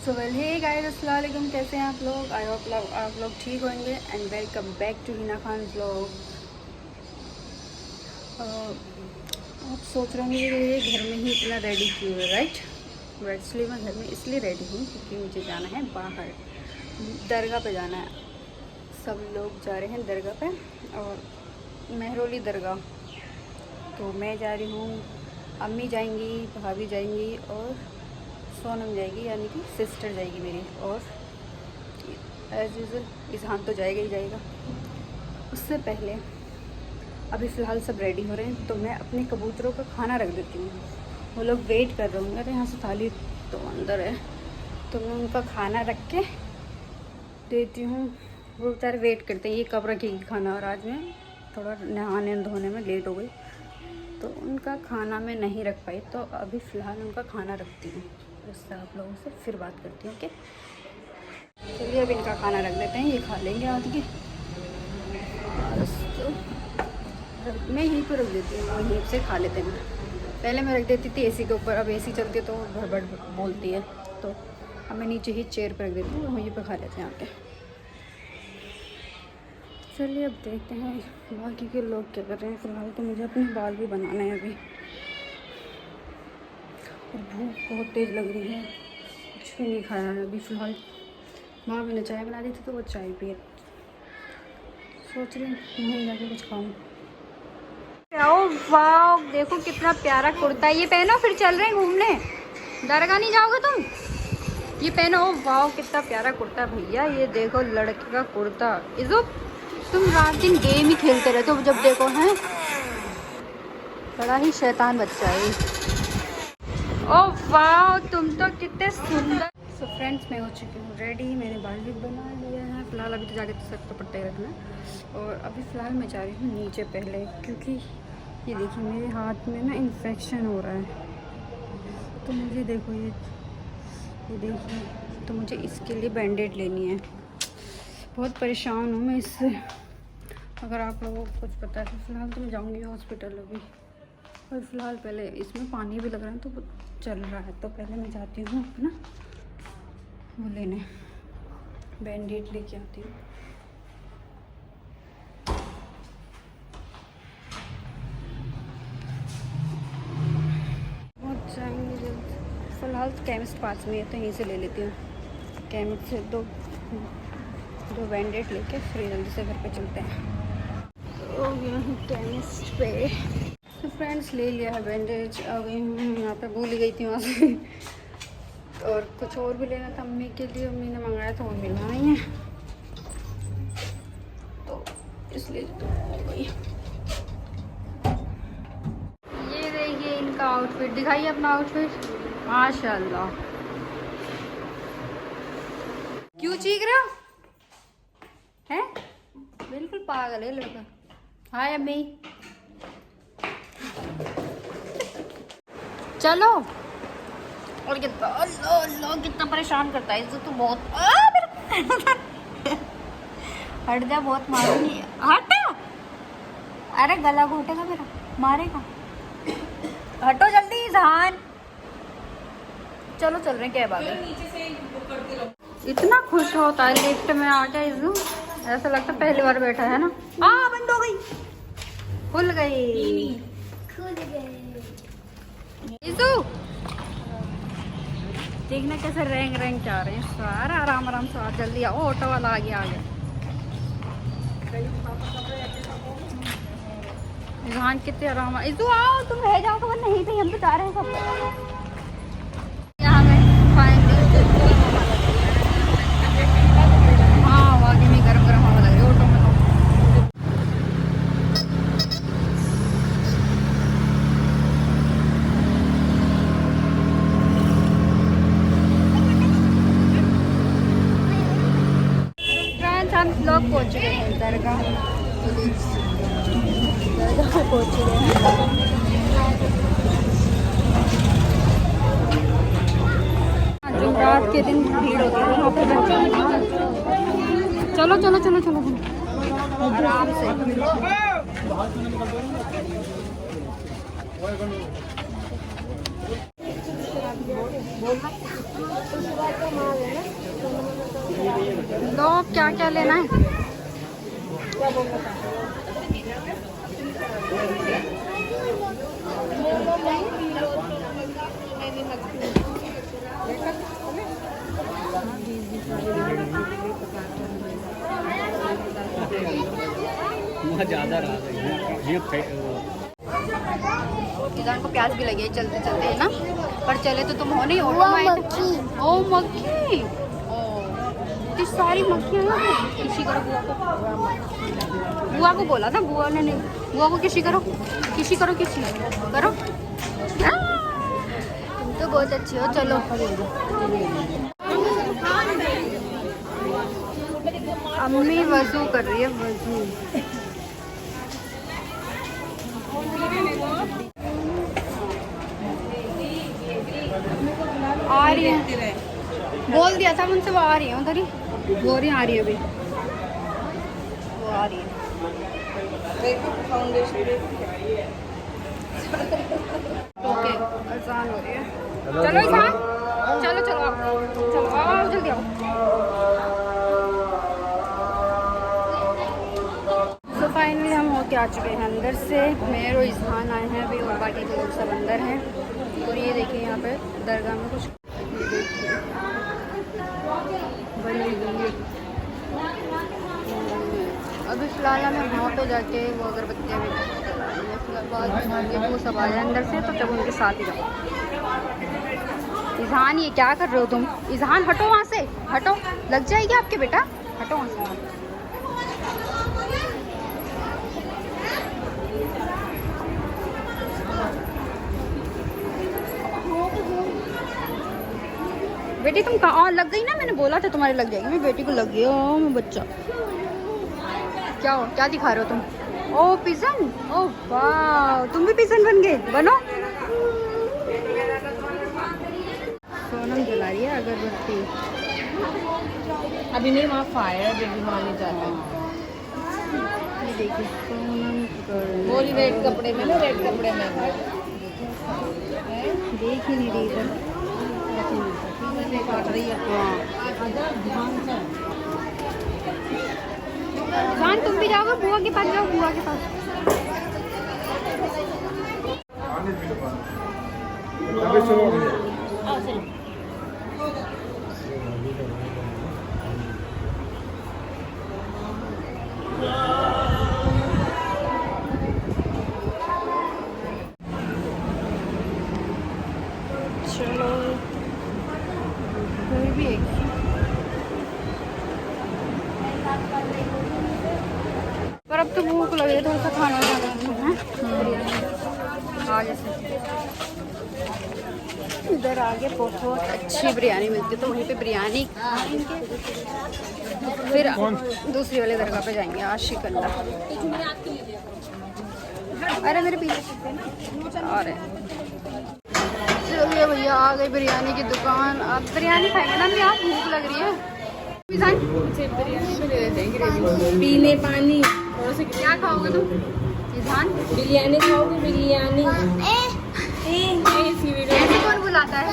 So well hey guys, अस्सलाम वालेकुम। कैसे हैं आप लोग? आई होप आप लोग ठीक होंगे and welcome back to Hina Khan vlog. आप सोच रहे होंगे कि ये घर में ही इतना रेडी क्यों है, राइट? एक्चुअली मैं घर में इसलिए रेडी हूँ क्योंकि मुझे जाना है बाहर, दरगाह पे जाना है। सब लोग जा रहे हैं दरगाह पे, और मेहरौली दरगाह। तो मैं जा रही हूँ, अम्मी जाएंगी, भाभी जाएंगी और सोनम जाएगी, यानी कि सिस्टर जाएगी मेरी, और एज यूजुअल इजहान तो जाएगा ही जाएगा। उससे पहले अभी फ़िलहाल सब रेडी हो रहे हैं, तो मैं अपने कबूतरों का खाना रख देती हूँ। वो लोग वेट कर रहे होंगे, अरे यहाँ से थाली तो अंदर है, तो मैं उनका खाना रख के देती हूँ। वो बेचारे वेट करते हैं ये कब रखेगी खाना, और आज मैं थोड़ा नहाने धोने में लेट हो गई तो उनका खाना मैं नहीं रख पाई। तो अभी फ़िलहाल उनका खाना रखती हूँ, उससे आप लोगों से फिर बात करती हूँ। ओके, चलिए अब इनका खाना रख देते हैं, ये खा लेंगे आज के। तो मैं यहीं पर रख देती हूँ, वहीं से खा लेते हैं। पहले मैं रख देती थी एसी के ऊपर, अब एसी चलती है तो भड़बड़ बोलती है, तो अब मैं नीचे ही चेयर पर रख देती हूँ, वहीं पर खा लेते हैं आके। चलिए अब देखते हैं बाकी के लोग क्या कर रहे हैं। फ़िलहाल तो मुझे अपने बाल भी बनाने हैं अभी, और भूख बहुत तेज़ लग रही है, कुछ भी नहीं खाया है अभी फ़िलहाल। माँ मैंने चाय बना दी थी तो वो चाय पिए, सोच रही हूँ वहीं जाके कुछ खाऊँ। आओ वाह, देखो कितना प्यारा कुर्ता है, ये पहनो फिर चल रहे हैं घूमने। दरगाह नहीं जाओगे तुम? ये पहनो, वाह कितना प्यारा कुर्ता है भैया। ये देखो लड़के का कुर्ता। इज़ो तुम रात दिन गेम ही खेलते रहते हो, जब देखो हैं, बड़ा ही शैतान बच्चा है। ओह वाह, तुम तो कितने सुंदर। सो फ्रेंड्स, मैं हो चुकी हूँ रेडी, मैंने बाल भी बना लिया है। फ़िलहाल अभी तो जाके तो सर तो पट्टे रखना, और अभी फ़िलहाल मैं जा रही हूँ नीचे पहले, क्योंकि ये देखिए मेरे हाथ में ना इन्फेक्शन हो रहा है। तो मुझे देखो ये देखिए, तो मुझे इसके लिए बैंडेड लेनी है। बहुत परेशान हूँ मैं इससे। अगर आप लोगों को कुछ पता है तो फ़िलहाल तो मैं जाऊँगी हॉस्पिटल अभी, और फ़िलहाल पहले इसमें पानी भी लग रहा है तो वो चल रहा है, तो पहले मैं जाती हूँ अपना वो लेने, बैंडेड लेके आती हूँ। पहुँच जाएंगे जल्द। फ़िलहाल तो केमिस्ट पास में है तो यहीं से ले लेती हूँ, केमिस्ट से दो बैंडेड लेके फिर जल्दी से घर पे चलते हैं। तो यहाँ केमिस्ट पे तो फ्रेंड्स ले लिया है बैंडेज, आ गई हूँ यहाँ पे, भूल गई थी वहाँ से। और कुछ और भी लेना था अम्मी के लिए, अम्मी ने मंगाया था, वो मिलना नहीं है तो इसलिए तो हो गई। ये देखिए इनका आउटफिट, दिखाइए अपना आउटफिट। माशाल्लाह, क्यों चीख रहे हो? हैं? बिल्कुल पागल है लड़का। हाय अम्मी, चलो। और कितना अल्लाह कितना परेशान करता है इससे तो बहुत। हट जा, बहुत मारूंगी, हट। अरे गला घोटेगा मेरा, मारेगा। हटो जल्दी ईज़ान। चलो चल रहे हैं, क्या बात है? इतना खुश होता है लिफ्ट में आके इज़ू, ऐसा लगता है पहली बार बैठा है ना। बंद हो गई, खुल गई। इज़ू देखना कैसे रेंग रेंग जा रहे हैं सारा, आराम आराम से आ, जल्दी आओ, ऑटो वाला आगे आ गया। इज़हान कितने आराम, इज़ू आओ, तुम रह जाओ तो नहीं थे, हम तो जा रहे हैं सब। यहाँ में फाइनली हाँ, आगे में गरम गरम हवा लग रही है ऑटो में। हम लोग पहुँच चुके हैं दरगाह पहुँच चुके हैं। जुमेरात के दिन भीड़ होती है वहाँ पे बच्चों। चलो चलो चलो चलो आराम से। लो क्या क्या लेना है? ज़्यादा रहा किसान को प्यास भी लगी है चलते चलते, है ना? पर चले तो तुम हो नहीं, ऑटो। ओ मक्खी, ओ इतनी सारी मक्खियाँ हैं। किसी करो बुआ को बोला था, बुआ ने नहीं। बुआ को किसी करो, किसी करो, किसी करो। तुम तो बहुत अच्छी हो। चलो अम्मी वजू कर रही है, वजू। आ रही है, बोल दिया था उनसे, वो आ रही है उधर ही, वो रही आ रही है अभी, वो आ रही है। ओके आसान हो रही है। चलो ईशान, चलो चलो आओ, चलो आओ जल्दी आओ। तो फाइनली हम होके आ चुके हैं अंदर से। मेहर और ईशान आए हैं अभी, और बाकी के लोग सब अंदर हैं। और ये देखिए यहाँ पे दरगाह में कुछ बनी हुई है। अभी फ़िलहाल हमें वहाँ पे जाके वो अगरबत्तियाँ भी फिलहाल बाद में जाके वो सब आ जाए अंदर से, तो तब उनके साथ ही जाओ। इज़हान ये क्या कर रहे हो तुम? इज़हान हटो वहाँ से, हटो, लग जाएगी आपके बेटा, हटो वहाँ से। बेटी तुम कहाँ लग गई ना? मैंने बोला था तुम्हारे लग जाएगी। मेरी बेटी को लग गया। ओ मैं बच्चा, क्या हो, क्या दिखा रहे हो तुम? ओ पिजन, ओ वाह, तुम भी पिजन बन गए, बनो। सोनम जला रही है अगरबत्ती। अभी नहीं, वहाँ फायर बेबी माने जाता है। ये देखिए सोनम वो रेड कपड़े में ना, रेड कपड़े में देख ही नहीं रही इधर। काट रही है। जान तुम भी जाओगे बुआ के पास, जाओ बुआ के पास। चलो कोई भी एक पर अब तो भूख लग रही है, थोड़ा सा खाना खाना है। हाँ जैसे इधर आगे बहुत अच्छी बिरयानी मिलती है, तो वहीं पे बिरयानी खाएंगे, फिर दूसरी वाले दरगाह पे जाएंगे। आशिक अल्लाह, अरे मेरे पीछे आ रहे हैं। चलिए भैया आ गई बिरयानी की दुकान। अब बिरयानी खाएंगे ना, भी आप भूख लग रही है। पीने पानी। क्या खाओगे तुम? ईशान बिरयानी खाओगे? बिरयानी ऐसे कौन बुलाता है?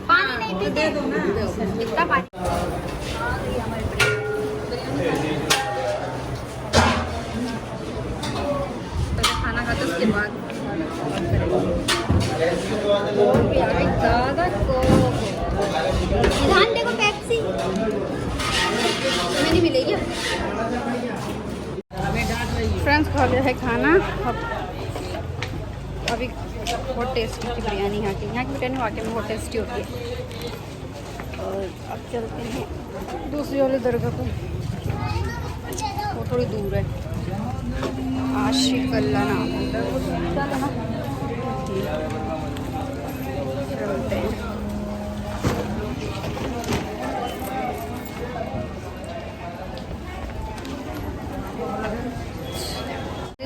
पानी नहीं पीते, दो ना कितना पानी। खाना खाते उसके बाद ज़्यादा ईशान देखो पेप्सी तुम्हें नहीं मिलेगी। फ्रेंड्स खा लिया है खाना। अब अभी बहुत टेस्टी की बिरयानी यहाँ की बिरयानी वाकई में बहुत टेस्टी होती है। और अब चलते हैं दूसरी वाले दरगाह पर, वो थोड़ी दूर है। आशिक अल्लाह नाम है, चलो ना चलते हैं।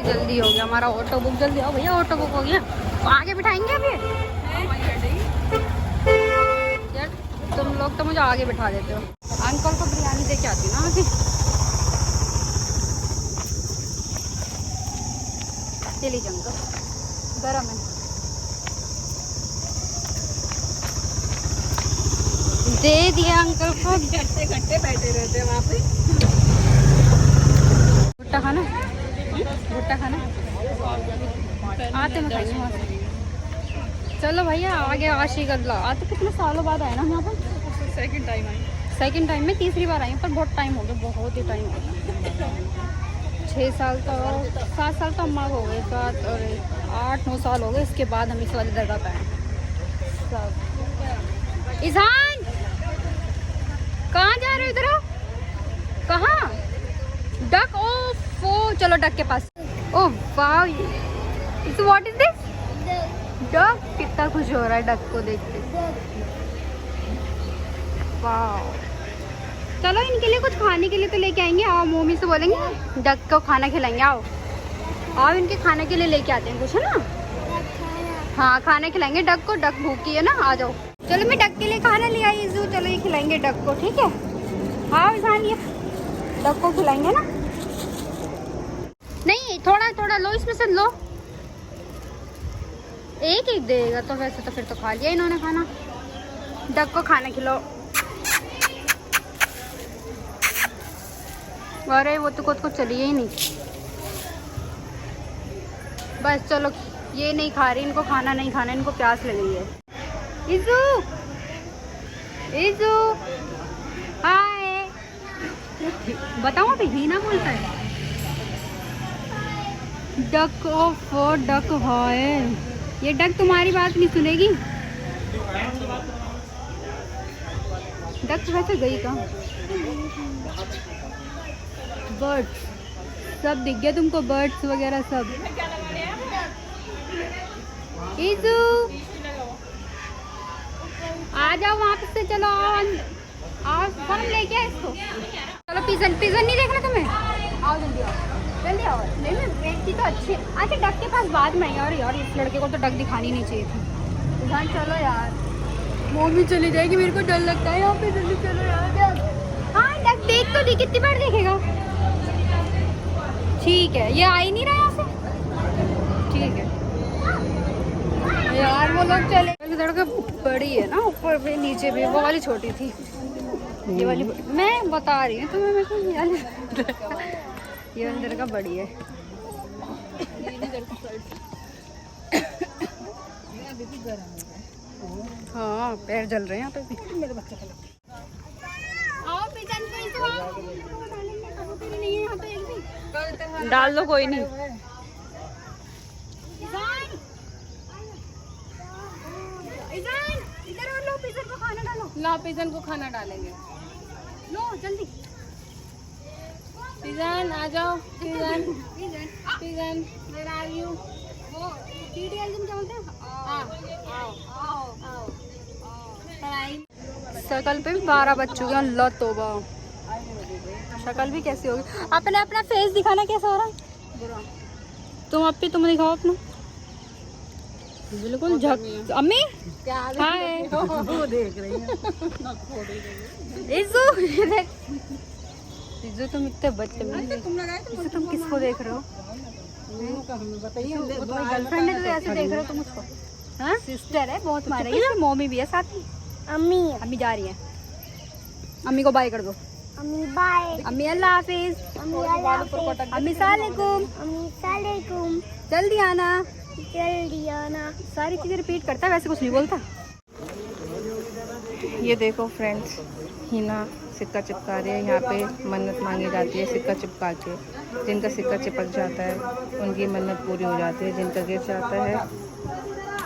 जल्दी हो गया हमारा ऑटो बुक। जल्दी आओ भैया, ऑटो बुक हो गया। तो आगे बिठाएंगे अभी यार, तुम लोग तो मुझे आगे बिठा देते हो। अंकल को बिरयानी दे के आती ना आगे। चली अंकल, गरम है। दे दिया अंकल को। घट्टे घट्टे बैठे रहते हैं वहाँ पे। भुट्टा खाना, भुट्टा खाना आते में खाएंगे वहाँ से। चलो भैया आगे आशिक अल्लाह। आते कितने सालों बाद आए ना हम यहाँ पर? Second time I. Second time में, तीसरी बार आई हूँ पर बहुत टाइम हो गया, बहुत ही टाइम हो गया। 6 साल तो 7 साल तो अम्मा को हो गए, 7 और 8-9 साल हो गए। इसके बाद हम इस वाली जगह पे आए सब। ईशान कहाँ जा रहे हो? इधर आओ। कहाँ? डक। ओ चलो डक के पास। ओ वाह, it's what is this? Duck. कितना खुश हो रहा है डक को देख के। वाह, चलो इनके लिए कुछ खाने के लिए तो लेके आएंगे। आओ, मम्मी से बोलेंगे डक को खाना खिलाएंगे। आओ आओ, इनके खाने के लिए लेके आते हैं कुछ, है ना? हाँ, खाना खिलाएंगे डक को। डक भूखी है ना, आ जाओ। चलो मैं डक के लिए खाना ले आई हूँ। चलो ये खिलाएंगे डक को, ठीक है? हाँ ईशान, ये डक को खिलाएंगे ना। नहीं, थोड़ा थोड़ा लो, इसमें से लो। एक एक देगा तो वैसे तो फिर तो खा लिया इन्होंने खाना। डक को खाना खिलाओ। अरे वो तो खुद को चलिए ही नहीं। बस चलो, ये नहीं खा रही, इनको खाना नहीं खाना, इनको प्यास लगी है। इजू, इजू, हाय। बताओ अभी हीना बोलता है। Duck of duck. हाय, ये डक तुम्हारी बात नहीं सुनेगी। डक वैसे गई कहाँ? बर्ड्स सब दिख गया तुमको, बर्ड्स वगैरह सब। इजू आ जाओ वहाँ पे से। चलो आओ, कौन लेके आए इसको? चलो पिजन, पिजन नहीं देखना तुम्हें? आओ जल्दी आओ, जल्दी आओ। नहीं मैं देखती तो अच्छी। अच्छा डक के पास बाद में। और यार इस लड़के को तो डक दिखानी नहीं चाहिए थी। ध्यान, चलो यार, मम्मी चली जाएगी, मेरे को डर लगता है यहाँ पे। जल्दी चलो यार। हाँ डक देख तो दी, कितनी बार देखेगा? ठीक है, ये आ ही नहीं रहा यहाँ से। ठीक है यार, वो लोग चले। लड़का बड़ी है ना, ऊपर भी नीचे भी। वो वाली छोटी थी, ये वाली मैं बता रही हूँ तुम्हें। मेरे को ये अंदर का बड़ी है। हाँ पैर जल रहे हैं यहाँ पे भी। मेरे बच्चे को नहीं है यहाँ पे एक भी। डाल दो, कोई नहीं। इधर और लो, पिजन को खाना डालो। ला, पिजन को खाना डालेंगे। लो जल्दी। पिजन आ जाओ। Pigeon, pigeon, where are you? वो टीटी एल्जन क्या बोलते हैं? आओ आओ आओ। पढ़ाई शक्ल पे भी 12 बज चुके हैं। अल्लाह तौबा, शक्ल भी कैसी होगी? अपने अपना फेस दिखाना कैसा हो रहा है? तुम अपनी, तुम दिखाओ अपना। बिल्कुल झक। अम्मी हाय, वो देख रही है। इज़ू देख, इज़ू तुम इतने बच्चे में, तुम किसको देख रहे हो? गर्लफ्रेंड है तो ऐसे देख रहे हो तुम उसको? हाँ सिस्टर है, बहुत मारेगी। मम्मी भी है साथ में। अम्मी, अम्मी जा रही है। अम्मी को बाय कर दो। अम्मी बाय। अम्मी अल्लाह हाफिज। अम्मी सलामुकुम। अम्मी सलामुकुम। जल्दी आना, जल्दी आना। सारी चीजें रिपीट करता है, वैसे कुछ नहीं बोलता। ये देखो फ्रेंड्स, हीना सिक्का चिपका रही है। यहाँ पे मन्नत मांगी जाती है सिक्का चिपका के। जिनका सिक्का चिपक जाता है उनकी मन्नत पूरी हो जाती है। जिनका गिर जाता है,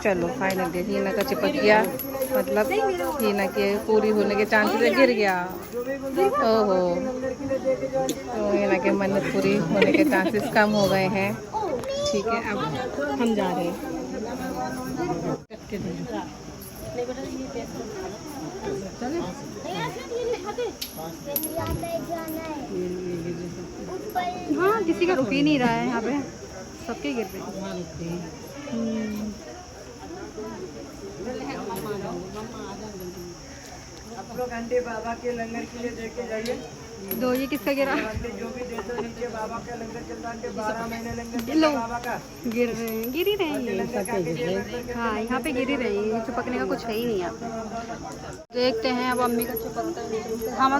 चलो फाइनली हीना का चिपक गया, मतलब हीना के पूरी होने के चांसेस है। गिर गया, ओहो, तो हीना के मन्नत पूरी होने के चांसेस कम हो गए हैं। ठीक है, अब हम जा रहे हैं। हाँ किसी का रुक ही नहीं रहा है यहाँ पे, सबके गिर रहे हैं। आप लोग अंडे बाबा के लंगर के लिए देके जाइए। दो ये किसका गिरा? अंडे जो भी दे दो नीचे बाबा का लंगर चल रहा है, 12 महीने लंगर चल लो रहा है बाबा का। गिर रहे हैं, गिर ही रहे हैं ये। लंगर खा के दिए। हाँ यहाँ पे गिर ही रहे हैं, ये चिपकने का कुछ है ही नहीं यहाँ पे। देखते हैं अब अम्मी का चिपकता है। हम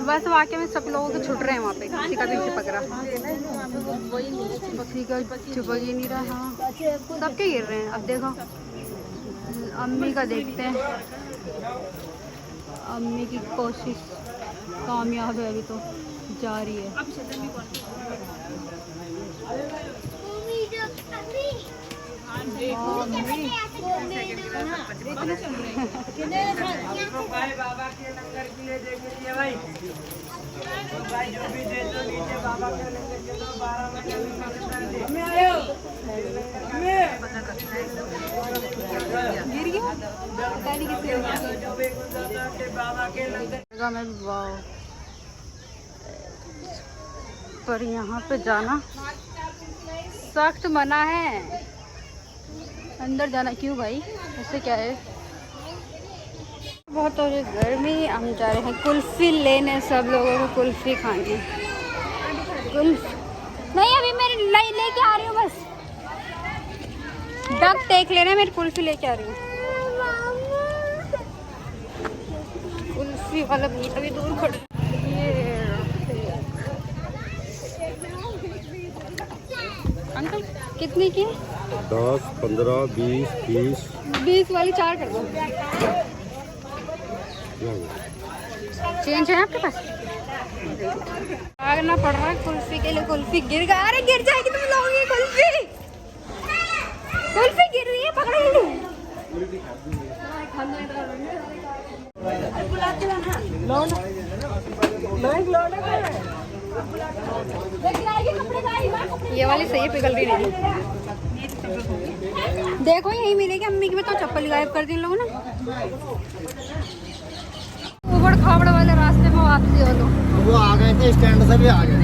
बस वाकई में सब लोगों के छुट रहे हैं वहाँ पे, किसी का भी चिपक रहा, किसी का चिपक ही नहीं रहा। हाँ सबके गिर रहे हैं। अब देखो अम्मी का देखते हैं, अम्मी की कोशिश कामयाब है, अभी तो जारी है। भाई बाबा के लंगर के लिए देके दिए भाई। भाई जो भी दे दो नीचे बाबा का लंगर चल रहा है, 12 महीने गिर गया पता नहीं किससे हो गया। जो भी गुजरता बाबा के लंगर में वाह, पर यहाँ पे जाना सख्त मना है, अंदर जाना। क्यों भाई, उससे क्या है? बहुत हो रही गर्मी, हम जा रहे हैं कुल्फी लेने, सब लोगों को कुल्फी खानी है। कुल्फी नहीं, अभी मैं लेके आ रही हूँ, बस डक देख लेना, मेरी कुल्फी लेके आ रही हूँ। कुल्फी वाला भी अभी दूर खड़े। अंकल कितने की? 10, 15, 20, 30। 20 वाली 4 कर दो। चेंज है आपके पास? भागना पड़ रहा है कुल्फी के लिए। कुल्फी गिर गया, अरे गिर जाएगी तुम लोगे। कुल्फी कुल्फी गिर रही है, पकड़ो जल्दी। ये वाली सही है, पिघल रही नहीं। देखो यही मिलेगी, अम्मी की भी तो चप्पल गायब कर दी इन लोगों ने। उबड़ खाबड़ वाले रास्ते में वापसी हो लो। वो आ गए थे, स्टैंड से भी आ गए।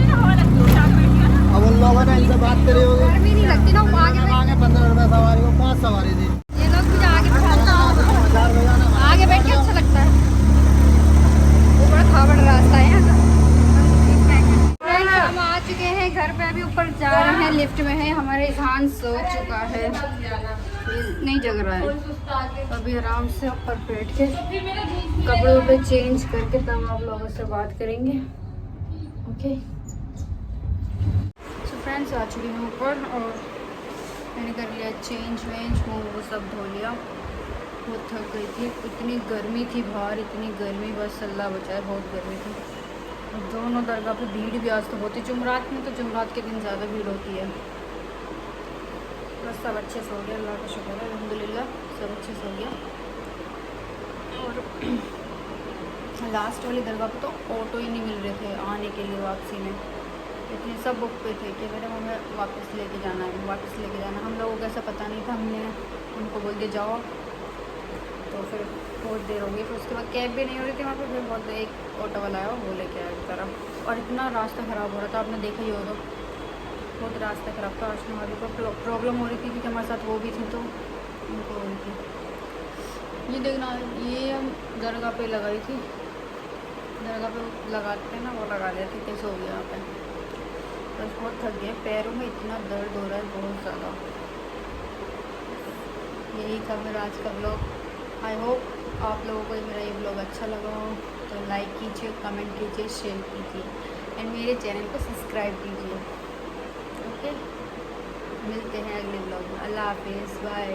अब उन लोगों ने इनसे बात करी होगी। गर्मी नहीं लगती ना, वो आगे 15 रुपए सवारी को 5 सवारी थी। ये लोग मुझे आगे बैठ के अच्छा लगता है। उबड़ खाबड़ रास्ता है यहाँ का। हम आ चुके हैं घर पे, अभी ऊपर जा रहे हैं, लिफ्ट में है। हमारे इज़हान सो चुका है, नहीं जग रहा है। अभी आराम से ऊपर बैठ के कपड़ों पे चेंज करके तब आप लोगों से बात करेंगे। ओके सो फ्रेंड्स, आ चुकी हूँ ऊपर और मैंने कर लिया चेंज वेंज, वो सब धो लिया। बहुत थक गई थी, इतनी गर्मी थी बाहर, इतनी गर्मी, बस अल्लाह बचाए, बहुत गर्मी थी। दोनों दरगाह पे भीड़ भी आज तो होती, जुमरात में तो जुमरात के दिन ज़्यादा भीड़ होती है। बस सब अच्छे से हो गया, अल्लाह का शुक्र है, अल्हम्दुलिल्लाह सब अच्छे से हो गया। और लास्ट वाली दरगाह पे तो ऑटो ही नहीं मिल रहे थे आने के लिए वापसी में, इतने सब बुक पे थे कि मैडम हमें वापस लेके जाना है, वापस लेके जाना। हम लोगों को ऐसा पता नहीं था, हमने उनको बोल दिया जाओ, तो फिर बहुत देर हो गई। फिर उसके बाद कैब भी नहीं हो रही थी वहाँ पर, फिर बहुत एक ऑटो वाला आया, वो लेके आया इस तरफ। और इतना रास्ता ख़राब हो रहा था, आपने देखा ही होगा, बहुत रास्ता ख़राब था। आशना वाली को प्रॉब्लम हो रही थी क्योंकि हमारे साथ वो भी थी, तो उनको हो रही थी। ये देखना, ये हम दरगाह पे लगाई थी, दरगाह पे लगाते हैं ना, वो लगा दिया थी, कैसे हो गया यहाँ पे। बस बहुत थक गए, पैरों में इतना दर्द हो रहा है बहुत ज़्यादा। यही था मेरा आज का ब्लॉग। आई होप आप लोगों को मेरा ये ब्लॉग अच्छा लगा हो, तो लाइक कीजिए, कमेंट कीजिए, शेयर कीजिए एंड मेरे चैनल को सब्सक्राइब कीजिए। ओके, मिलते हैं अगले ब्लॉग में। अल्लाह हाफिज़, बाय।